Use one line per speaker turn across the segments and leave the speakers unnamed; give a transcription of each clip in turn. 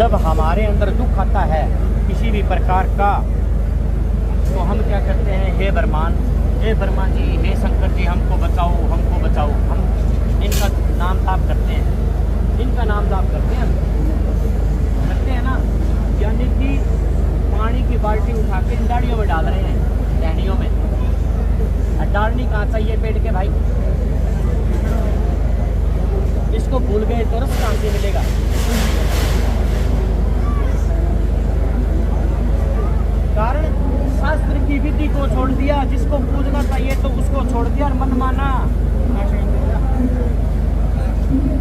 जब हमारे अंदर दुख आता है किसी भी प्रकार का, तो हम क्या करते हैं, हे ब्रह्मांड जी, हे शंकर जी, हमको बचाओ, हमको बचाओ। हम इनका नाम ताप करते हैं, इनका नाम ताप करते हैं, हम करते हैं ना। यानी कि पानी की बाल्टी उठा के इन डालियों में डाल रहे हैं, टहनियों में। डालनी कहाँ चाहिए पेड़ के भाई? इसको भूल गए तो रस कहाँ से मिलेगा? कारण शास्त्र की विधि को छोड़ दिया, जिसको पूजना चाहिए तो उसको छोड़ दिया और मन माना।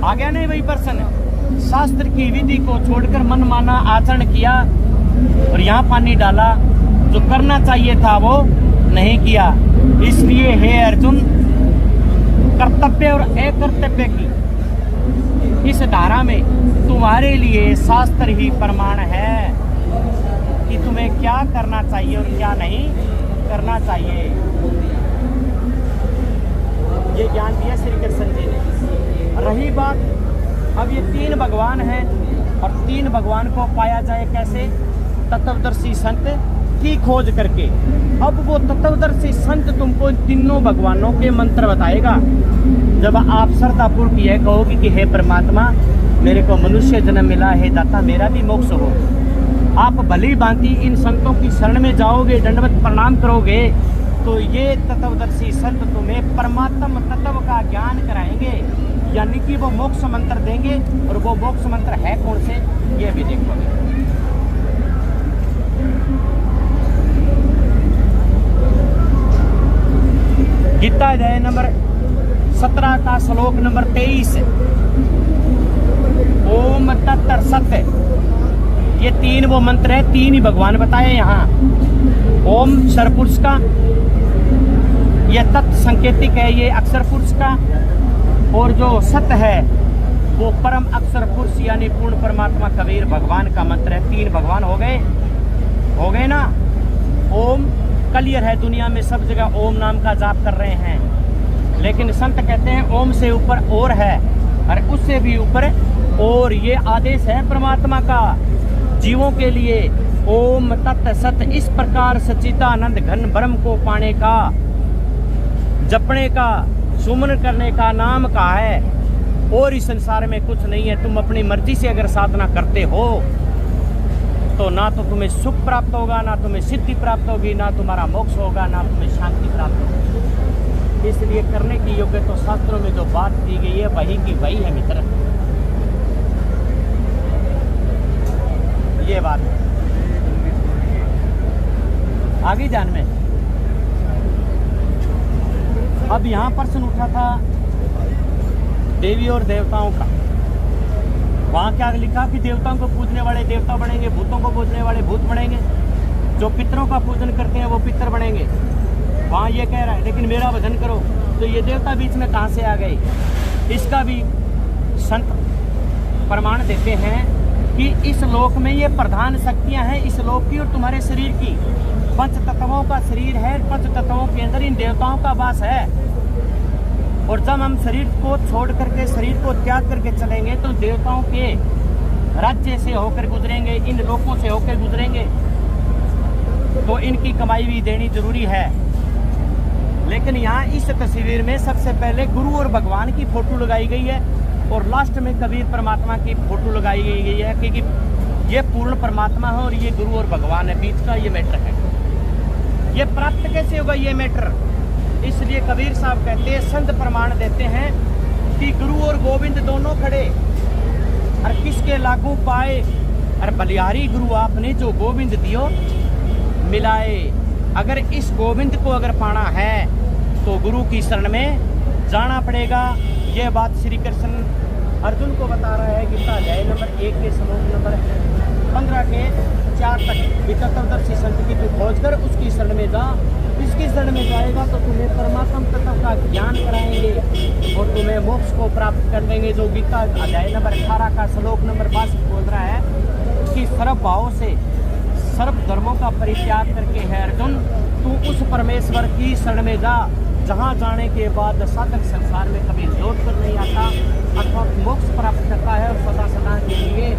आ गया नहीं वही पर्सन? शास्त्र की विधि को छोड़कर मन माना आचरण किया और यहाँ पानी डाला, जो करना चाहिए था वो नहीं किया। इसलिए हे अर्जुन, कर्तव्य और अकर्तव्य की इस धारा में तुम्हारे लिए शास्त्र ही प्रमाण है कि तुम्हें क्या करना चाहिए और क्या नहीं करना चाहिए। ये ज्ञान दिया श्री कृष्ण जी ने। रही बात, अब ये 3 भगवान हैं और 3 भगवान को पाया जाए कैसे? तत्वदर्शी संत की खोज करके। अब वो तत्वदर्शी संत तुमको तीनों भगवानों के मंत्र बताएगा। जब आप श्रद्धापूर्वक यह कहोगे कि हे परमात्मा, मेरे को मनुष्य जन्म मिला है, दाता मेरा भी मोक्ष हो, आप भली भांति इन संतों की शरण में जाओगे, दंडवत प्रणाम करोगे, तो ये तत्वदर्शी संत तुम्हें परमात्म तत्व का ज्ञान कराएंगे, यानी कि वो मोक्ष मंत्र देंगे। और वो मोक्ष मंत्र है कौन से, ये भी देखोगे। गीता अध्याय नंबर 17 का श्लोक नंबर 23, ओम तत् सत। ये 3 वो मंत्र है, 3 ही भगवान बताए यहाँ। ओम क्षर पुरुष का, ये तत् संकेतिक है, ये अक्षर पुरुष का, और जो सत है वो परम अक्षर पुरुष यानी पूर्ण परमात्मा कबीर भगवान का मंत्र है। 3 भगवान हो गए ना। ओम क्लियर है, दुनिया में सब जगह ओम नाम का जाप कर रहे हैं, लेकिन संत कहते हैं ओम से ऊपर और है, और उससे भी ऊपर और। ये आदेश है परमात्मा का जीवों के लिए। ओम तत् सत, इस प्रकार सच्चिदानंद घन ब्रह्म को पाने का, जपने का, सुमन करने का नाम का है। और इस संसार में कुछ नहीं है। तुम अपनी मर्जी से अगर साधना करते हो तो ना तो तुम्हें सुख प्राप्त होगा, ना तुम्हें सिद्धि प्राप्त होगी, ना तुम्हारा मोक्ष होगा, ना तुम्हें शांति प्राप्त होगी। इसलिए करने की योग्य तो शास्त्रों में जो बात दी गई है वही की वही है मित्र। ये बात है। आगे जान में अब यहाँ प्रश्न उठा था देवी और देवताओं का। वहाँ क्या लिखा कि देवताओं को पूजने वाले देवता बनेंगे, भूतों को पूजने वाले भूत बनेंगे, जो पितरों का पूजन करते हैं वो पितर बनेंगे। वहाँ ये कह रहा है लेकिन मेरा भजन करो, तो ये देवता बीच में कहाँ से आ गए? इसका भी संत प्रमाण देते हैं कि इस लोक में ये प्रधान शक्तियाँ हैं, इस लोक की और तुम्हारे शरीर की। 5 तत्वों का शरीर है, 5 तत्वों के अंदर इन देवताओं का वास है। और जब हम शरीर को छोड़ करके, शरीर को त्याग करके चलेंगे तो देवताओं के राज्य से होकर गुजरेंगे, इन लोकों से होकर गुजरेंगे, तो इनकी कमाई भी देनी जरूरी है। लेकिन यहाँ इस तस्वीर में सबसे पहले गुरु और भगवान की फोटो लगाई गई है और लास्ट में कबीर परमात्मा की फोटो लगाई गई है, क्योंकि ये पूर्ण परमात्मा है और ये गुरु और भगवान है, बीच का ये मैटर है। ये प्राप्त कैसे होगा ये मैटर? इसलिए कबीर साहब कहते हैं, संत प्रमाण देते हैं कि गुरु और गोविंद दोनों खड़े और किसके लागू पाए, और बलिहारी गुरु आपने जो गोविंद दियो मिलाए। अगर इस गोविंद को अगर पाना है तो गुरु की शरण में जाना पड़ेगा। यह बात श्री कृष्ण अर्जुन को बता रहा है गीता अध्याय नंबर 1 के श्लोक नंबर 15 के 4 तक। तत्वदर्शी संत की तू खोज कर उसकी शरण में जा, इसकी शरण में जाएगा तो तुम्हें परमात्म तत्व का ज्ञान कराएंगे और तुम्हें मोक्ष को प्राप्त कर देंगे। जो गीता अध्याय नंबर 18 का श्लोक नंबर 5 बोल रहा है कि सर्व भाव से सर्व धर्मों का परित्याग करके है अर्जुन, तू उस परमेश्वर की शरण में जा जहाँ जाने के बाद साधक संसार में कभी लौट कर नहीं आता, अथवा मोक्ष प्राप्त करता है और सदा सदा के लिए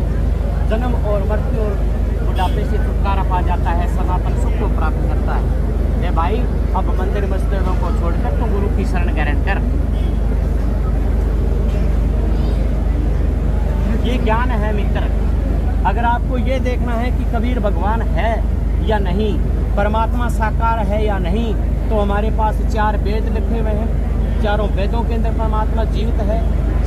जन्म और से छुटकारा पा जाता है, सनातन सुख को प्राप्त करता है। ए भाई, अब मंदिर मस्जिदों को छोड़कर तू गुरु की शरण ग्रहण कर। ये ज्ञान है मित्र। अगर आपको ये देखना है कि कबीर भगवान है या नहीं, परमात्मा साकार है या नहीं, तो हमारे पास 4 वेद लिखे हुए हैं। चारों वेदों के अंदर परमात्मा जीवित है,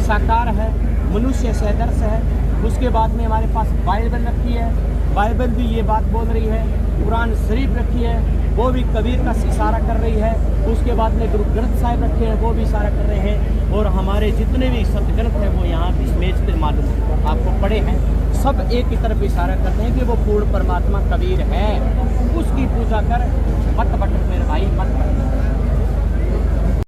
साकार है, मनुष्य सदृश है। उसके बाद में हमारे पास बाइबल रखी है, बाइबल भी ये बात बोल रही है। कुरान शरीफ रखी है, वो भी कबीर का इशारा कर रही है। उसके बाद में गुरु ग्रंथ साहिब रखे हैं, वो भी इशारा कर रहे हैं। और हमारे जितने भी सतग्रंथ हैं वो यहाँ इस मेज पर मालूम आपको पड़े हैं, सब एक ही तरफ इशारा करते हैं कि वो पूर्ण परमात्मा कबीर है। उसकी पूजा कर, मत भटक मेरे भाई, मत भटक।